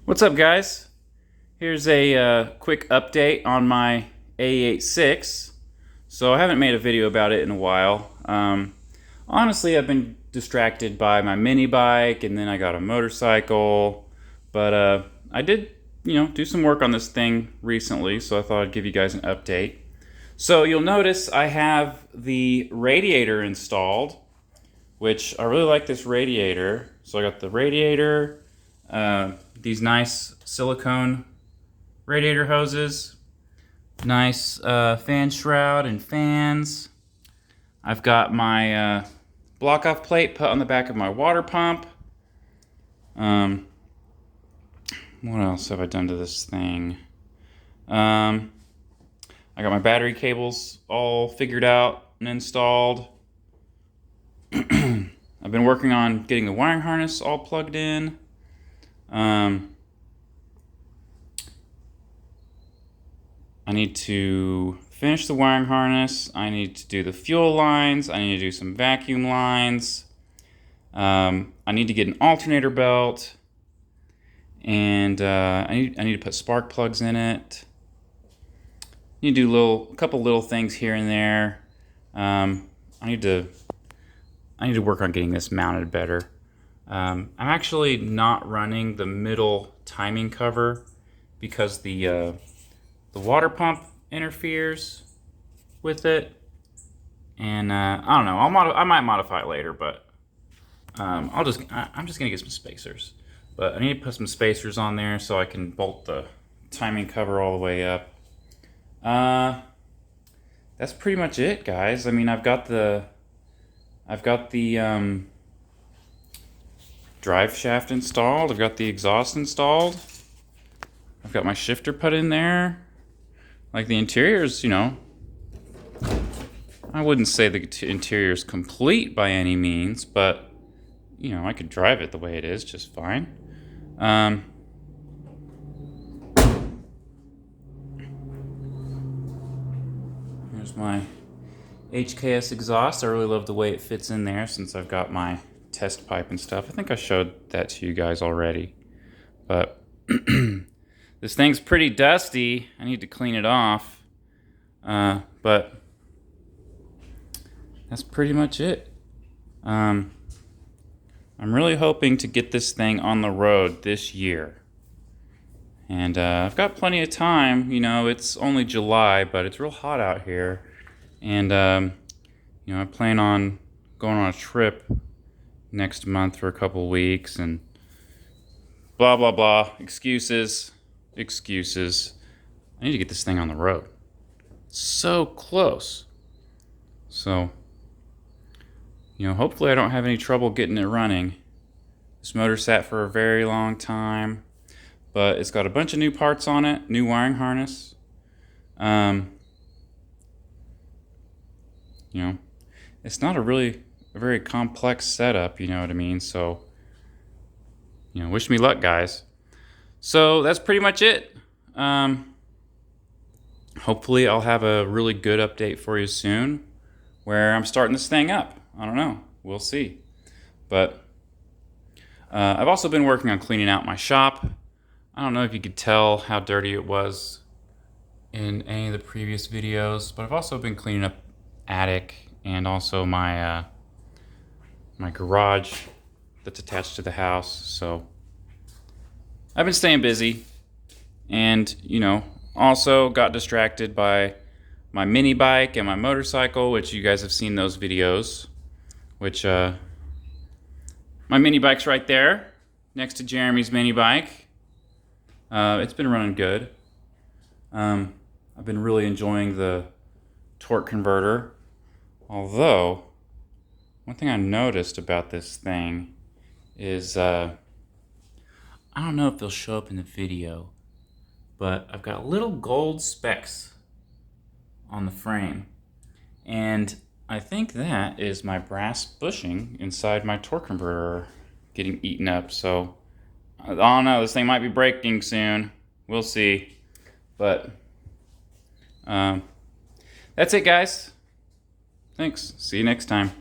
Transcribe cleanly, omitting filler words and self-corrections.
What's up, guys? Here's a quick update on my AE86. So I haven't made a video about it in a while. Honestly, I've been distracted by my mini bike, and then I got a motorcycle. But I did, do some work on this thing recently, so I thought I'd give you guys an update. So you'll notice I have the radiator installed, which I really like this radiator. So I got the radiator, these nice silicone radiator hoses, nice fan shroud and fans. I've got my block-off plate put on the back of my water pump. What else have I done to this thing? I got my battery cables all figured out and installed. I've been working on getting the wiring harness all plugged in. I need to finish the wiring harness. I need to do the fuel lines. I need to do some vacuum lines. I need to get an alternator belt, and I need to put spark plugs in it. I need to do a couple little things here and there. I need to work on getting this mounted better. I'm actually not running the middle timing cover because the water pump interferes with it, and I don't know. I might modify it later, but I'm just gonna get some spacers. But I need to put some spacers on there so I can bolt the timing cover all the way up. That's pretty much it, guys. I mean, I've got the drive shaft installed. I've got the exhaust installed. I've got my shifter put in there. Like, the interior's, I wouldn't say the interior's complete by any means, but, I could drive it the way it is just fine. Here's my HKS exhaust. I really love the way it fits in there since I've got my test pipe and stuff. I think I showed that to you guys already, but this thing's pretty dusty. I need to clean it off, but that's pretty much it. I'm really hoping to get this thing on the road this year, and I've got plenty of time. It's only July, but it's real hot out here, and I plan on going on a trip next month for a couple weeks, and blah blah blah. Excuses. I need to get this thing on the road. So close. So, hopefully I don't have any trouble getting it running. This motor sat for a very long time, but it's got a bunch of new parts on it, new wiring harness. It's not a very complex setup, you know what I mean? So, wish me luck, guys. So that's pretty much it. Hopefully I'll have a really good update for you soon where I'm starting this thing up. I don't know. We'll see. But I've also been working on cleaning out my shop. I don't know if you could tell how dirty it was in any of the previous videos, but I've also been cleaning up attic and also my my garage that's attached to the house. So I've been staying busy, and also got distracted by my mini bike and my motorcycle, which you guys have seen those videos. Which my mini bike's right there next to Jeremy's mini bike. It's been running good. I've been really enjoying the torque converter, although one thing I noticed about this thing is I don't know if they'll show up in the video, but I've got little gold specks on the frame, and I think that is my brass bushing inside my torque converter getting eaten up. So I don't know, this thing might be breaking soon. We'll see. But that's it, guys. Thanks. See you next time.